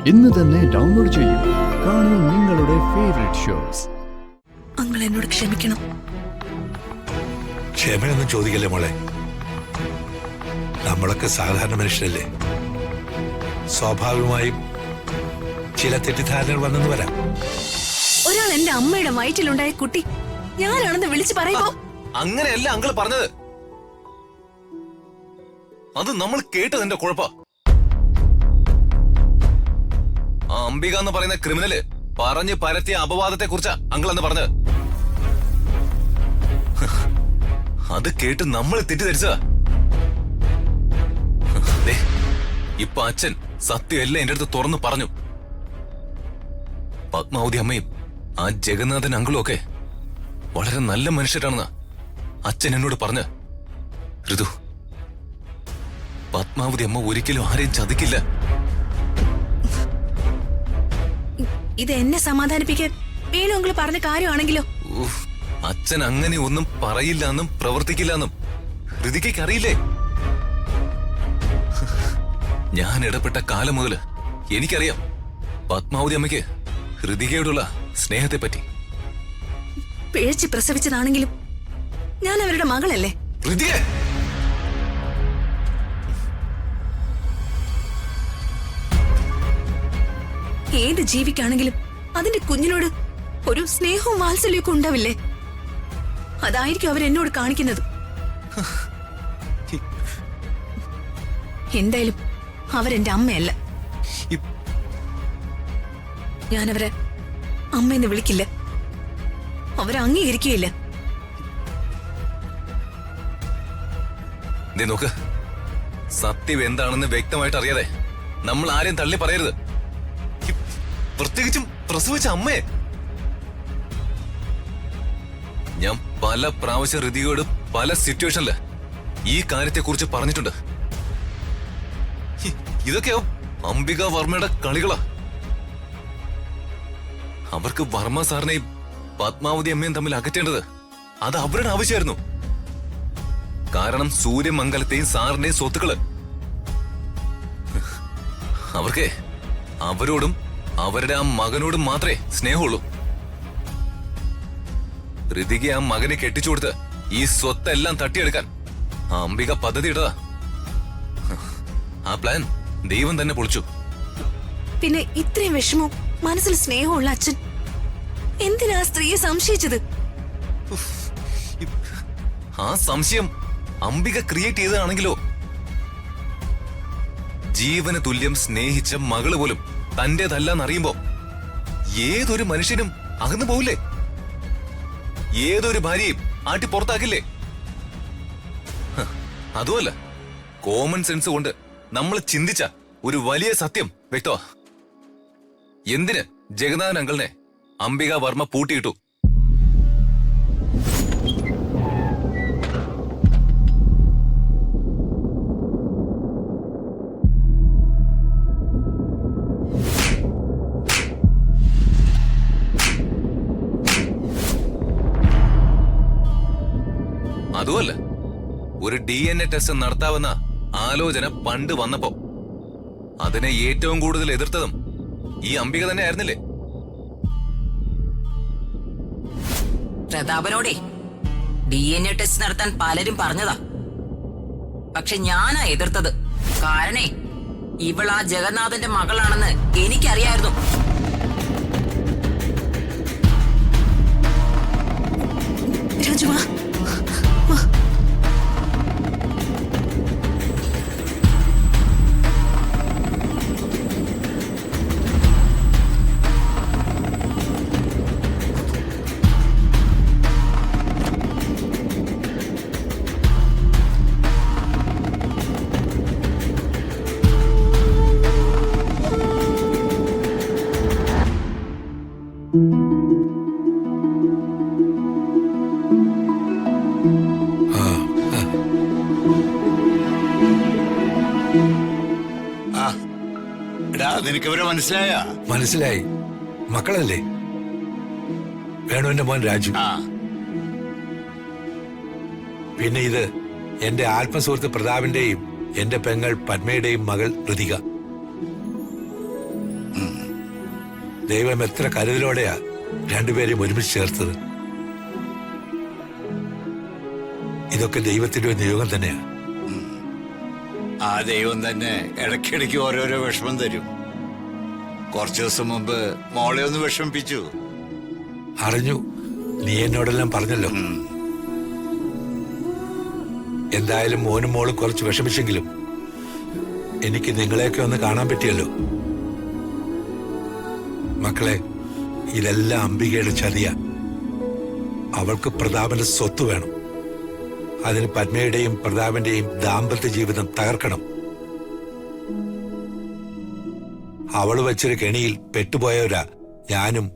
ഇന്ന് തന്നെ ഡൗൺലോഡ് ചെയ്യൂ. കാണൂ നിങ്ങളുടെ ഫേവറേറ്റ് ഷോസ്. അങ്കിൾ എന്നോട് ക്ഷമിക്കണം. ക്ഷമയൊന്നും ചോദിക്കല്ലേ മോളെ. നമ്മളൊക്കെ സാധാരണ മനുഷ്യരല്ലേ. സ്വാഭാവികമായും ചില തെറ്റിദ്ധാരണകൾ വന്നെന്ന് വരാം. ഒരാൾ എന്റെ അമ്മയുടെ വയറ്റിലുണ്ടായ കുട്ടി ഞാനാണെന്ന് വിളിച്ചു പറയുമ്പോ അങ്ങനെയല്ല അങ്കിൾ പറഞ്ഞത്. അത് നമ്മൾ കേട്ടതിന്റെ കുഴപ്പ. ആ അംബിക എന്ന് പറയുന്ന ക്രിമിനല് പറഞ്ഞു പരത്തിയ അപവാദത്തെ കുറിച്ചാ അങ്കിൾ എന്ന് പറഞ്ഞത്. അത് കേട്ട് നമ്മൾ തെറ്റിദ്ധരിച്ചതാ. ഇപ്പൊ അച്ഛൻ സത്യം എല്ലാം എന്റെ അടുത്ത് തുറന്നു പറഞ്ഞു. പത്മാവതി അമ്മയും ആ ജഗന്നാഥൻ അങ്കിളും ഒക്കെ വളരെ നല്ല മനുഷ്യരാണെന്ന് അച്ഛൻ എന്നോട് പറഞ്ഞ്. ഋതു, പത്മാവതി അമ്മ ഒരിക്കലും ആരെയും ചതിക്കില്ല. ഇത് എന്നെ സമാധാനിപ്പിക്കാൻ വേണു അങ്കിൾ പറഞ്ഞ കാര്യമാണെങ്കിലോ? അച്ഛൻ അങ്ങനെ ഒന്നും പറയില്ല എന്നും പ്രവർത്തിക്കില്ല എന്നും ഋതികയ്ക്ക് അറിയില്ലേ? ഞാൻ ഇടപെട്ട കാലം മുതല് എനിക്കറിയാം പത്മാവതി അമ്മയ്ക്ക് ഋതികയോടുള്ള സ്നേഹത്തെ പറ്റി. പിഴച്ച് പ്രസവിച്ചതാണെങ്കിലും ഞാൻ അവരുടെ മകളല്ലേ. ഋതിക, ഏത് ജീവിക്കാണെങ്കിലും അതിന്റെ കുഞ്ഞിനോട് ഒരു സ്നേഹവും വാത്സല്യമൊക്കെ ഉണ്ടാവില്ലേ? അതായിരിക്കും അവരെന്നോട് കാണിക്കുന്നത്. എന്തായാലും അവരെന്റെ അമ്മയല്ല. ഞാനവരെ അമ്മയെന്ന് വിളിക്കില്ല. അവരെ അംഗീകരിക്കുകയില്ല. നീ നോക്ക്, സത്യം എന്താണെന്ന് വ്യക്തമായിട്ട് അറിയാതെ നമ്മൾ ആരെയും തള്ളി പറയരുത്. പ്രത്യേകിച്ചും പ്രസവിച്ച അമ്മയെ. ഞാൻ പല പ്രാവശ്യം ഋതികയോട് പല സിറ്റുവേഷനില് ഈ കാര്യത്തെ കുറിച്ച് പറഞ്ഞിട്ടുണ്ട്. ഇതൊക്കെയോ അംബിക വർമ്മയുടെ കളികളാ. അവർക്ക് വർമ്മ സാറിനെയും പത്മാവതി അമ്മയും തമ്മിൽ അകറ്റേണ്ടത് അത് അവരുടെ ആവശ്യമായിരുന്നു. കാരണം സൂര്യമംഗലത്തെയും സാറിന്റെയും സ്വത്തുക്കള് അവർക്ക് അവരോടും അവരുടെ ആ മകനോടും മാത്രമേ സ്നേഹമുള്ളൂ. ഋതിക ആ മകനെ കെട്ടിച്ചു കൊടുത്ത് ഈ സ്വത്തെല്ലാം തട്ടിയെടുക്കാൻ ആ അംബിക പദ്ധതി ഇട്ടതാ. ആ പ്ലാൻ ദൈവം തന്നെ പൊളിച്ചു. പിന്നെ ഇത്രയും വിഷമവും മനസ്സിൽ സ്നേഹമുള്ള അച്ഛൻ എന്തിനാ സ്ത്രീയെ സംശയിച്ചത്? ആ സംശയം അംബിക ക്രിയേറ്റ് ചെയ്തതാണെങ്കിലോ? ജീവന് തുല്യം സ്നേഹിച്ച മകള് പോലും തന്റേതല്ലെന്നറിയുമ്പോ ഏതൊരു മനുഷ്യനും അകന്നു പോവില്ലേ? ഏതൊരു ഭാര്യയും ആട്ടി പുറത്താക്കില്ലേ? അതുമല്ല, കോമൺ സെൻസ് കൊണ്ട് നമ്മൾ ചിന്തിച്ച ഒരു വലിയ സത്യം വ്യക്തമാ. എന്തിന് ജഗന്നാഥൻ അങ്കിളിനെ അംബിക വർമ്മ പൂട്ടിയിട്ടു? അതുമല്ല, ഒരു DNA ടെസ്റ്റ് നടത്താവുന്ന ആലോചന പണ്ട് വന്നപ്പോ അതിനെ ഏറ്റവും കൂടുതൽ എതിർത്തതും ഈ അംബിക തന്നെ ആയിരുന്നില്ലേ? പ്രതാപനോടെ DNA ടെസ്റ്റ് നടത്താൻ പലരും പറഞ്ഞതാ. പക്ഷെ ഞാനാ എതിർത്തത്. കാരണേ ഇവളാ ജഗന്നാഥന്റെ മകളാണെന്ന് എനിക്കറിയായിരുന്നു. രാജുവാ, നിനക്ക് ഇവരെ മനസ്സിലായ? മനസ്സിലായി. മക്കളല്ലേ? വേണുവിന്റെ മോൻ രാജു. പിന്നെ ഇത് എന്റെ ആത്മസുഹൃത്ത് പ്രതാപിന്റെയും എന്റെ പെങ്ങൾ പത്മയുടെയും മകൾ ഋതിക. ദൈവം എത്ര കരുതലോടെയാ രണ്ടുപേരെയും ഒരുമിച്ച് ചേർത്തത്. ഇതൊക്കെ ദൈവത്തിന്റെ ഒരു നിയോഗം തന്നെയാ. ആ ദൈവം തന്നെ ഇടയ്ക്കിടയ്ക്ക് ഓരോരോ വിഷമം തരും. കുറച്ചു ദിവസം മുമ്പ് മോളെ ഒന്ന് വിഷമിപ്പിച്ചു. അറിഞ്ഞു, നീ എന്നോടെല്ലാം പറഞ്ഞല്ലോ. എന്തായാലും മോനും മോളും കുറച്ച് വിഷമിച്ചെങ്കിലും എനിക്ക് നിങ്ങളെയൊക്കെ ഒന്ന് കാണാൻ പറ്റിയല്ലോ. മക്കളെ, ഇതെല്ലാം അംബികയുടെ ചതിയ. അവൾക്ക് പ്രതാപന്റെ സ്വത്ത് വേണം. അതിന് പത്മയുടെയും പ്രതാപന്റെയും ദാമ്പത്യ ജീവിതം തകർക്കണം. അവള് വെച്ചൊരു കെണിയിൽ പെട്ടുപോയവരാ ഞാനും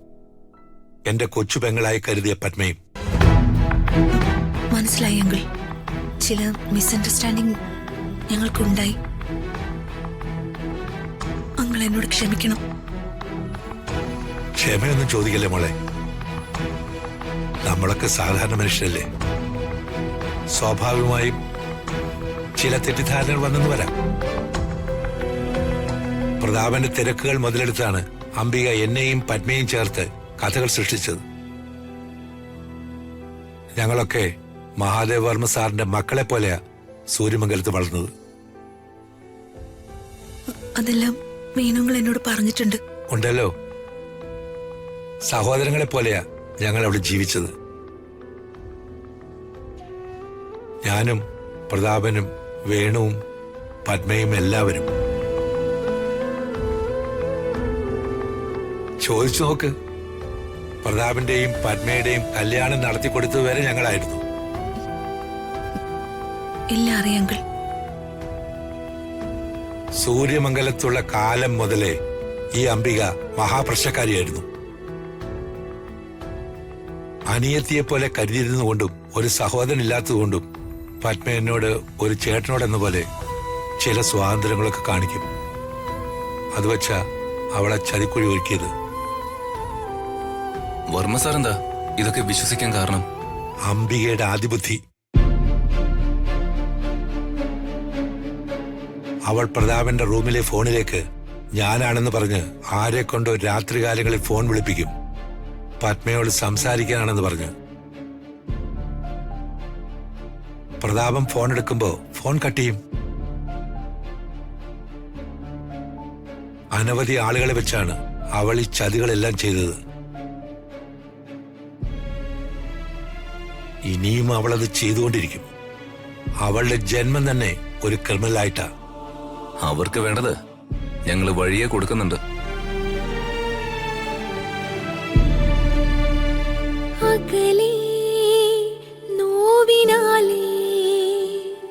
എന്റെ കൊച്ചു പെങ്ങളായി കരുതിയ പത്മയും. മനസ്സിലായി അങ്കിൾ. ചില മിസ്അണ്ടർസ്റ്റാൻഡിങ് ഞങ്ങൾക്കുണ്ടായി. അങ്കിൾ എന്നോട് ക്ഷമിക്കണം. ക്ഷമയൊന്നും ചോദിക്കല്ലേ മോളെ. നമ്മളൊക്കെ സാധാരണ മനുഷ്യരല്ലേ. സ്വാഭാവികമായും ചില തെറ്റിദ്ധാരണകൾ വന്നെന്ന് വരാം. പ്രതാപന്റെ തിരക്കുകൾ മുതലെടുത്താണ് അംബിക എന്നെയും പത്മയും ചേർത്ത് കഥകൾ സൃഷ്ടിച്ചത്. ഞങ്ങളൊക്കെ മഹാദേവ് വർമ്മ സാറിന്റെ മക്കളെ പോലെയാ സൂര്യമംഗലത്ത് വളർന്നത്. അതെല്ലാം മീനുങ്ങൾ എന്നോട് പറഞ്ഞിട്ടുണ്ട്. ഉണ്ടല്ലോ. സഹോദരങ്ങളെ പോലെയാ ഞങ്ങൾ അവിടെ ജീവിച്ചത്. ഞാനും പ്രതാപനും വേണുവും പത്മയും എല്ലാവരും. ചോദിച്ചു നോക്ക്, പ്രതാപന്റെയും പത്മയുടെയും കല്യാണം നടത്തിക്കൊടുത്തത് വരെ ഞങ്ങളായിരുന്നു. ഇല്ല, അറിയാം അങ്കിൾ. സൂര്യമംഗലത്തുള്ള കാലം മുതലേ ഈ അംബിക മഹാപ്രശ്നക്കാരിയായിരുന്നു. അനിയത്തിയെ പോലെ കരുതിയിരുന്നുകൊണ്ടും ഒരു സഹോദരൻ ഇല്ലാത്തതുകൊണ്ടും പത്മ എന്നോട് ഒരു ചേട്ടനോടെന്ന പോലെ ചില സ്വാതന്ത്ര്യങ്ങളൊക്കെ കാണിക്കും. അത് വെച്ചാ അവളെ ചതിക്കുഴി ഒരുക്കിയത്. വർമ്മ സാർ എന്താ ഇതൊക്കെ വിശ്വസിക്കാൻ കാരണം? അംബികയുടെ ആദിബുദ്ധി. അവൾ പ്രതാപന്റെ റൂമിലെ ഫോണിലേക്ക് ഞാനാണെന്ന് പറഞ്ഞ് ആരെ കൊണ്ടോ രാത്രികാലങ്ങളിൽ ഫോൺ വിളിപ്പിക്കും. പത്മയോട് സംസാരിക്കാനാണെന്ന് പറഞ്ഞു. പ്രതാപം ഫോൺ എടുക്കുമ്പോ ഫോൺ കട്ട് ചെയ്യും. അനവധി ആളുകളെ വെച്ചാണ് അവൾ ഈ ചതികളെല്ലാം ചെയ്തത്. ഇനിയും അവളത് ചെയ്തുകൊണ്ടിരിക്കും. അവളുടെ ജന്മം തന്നെ ഒരു ക്രിമിനൽ ആയിട്ടാ. അവർക്ക് വേണ്ടത് ഞങ്ങൾ വഴിയെ കൊടുക്കുന്നുണ്ട്.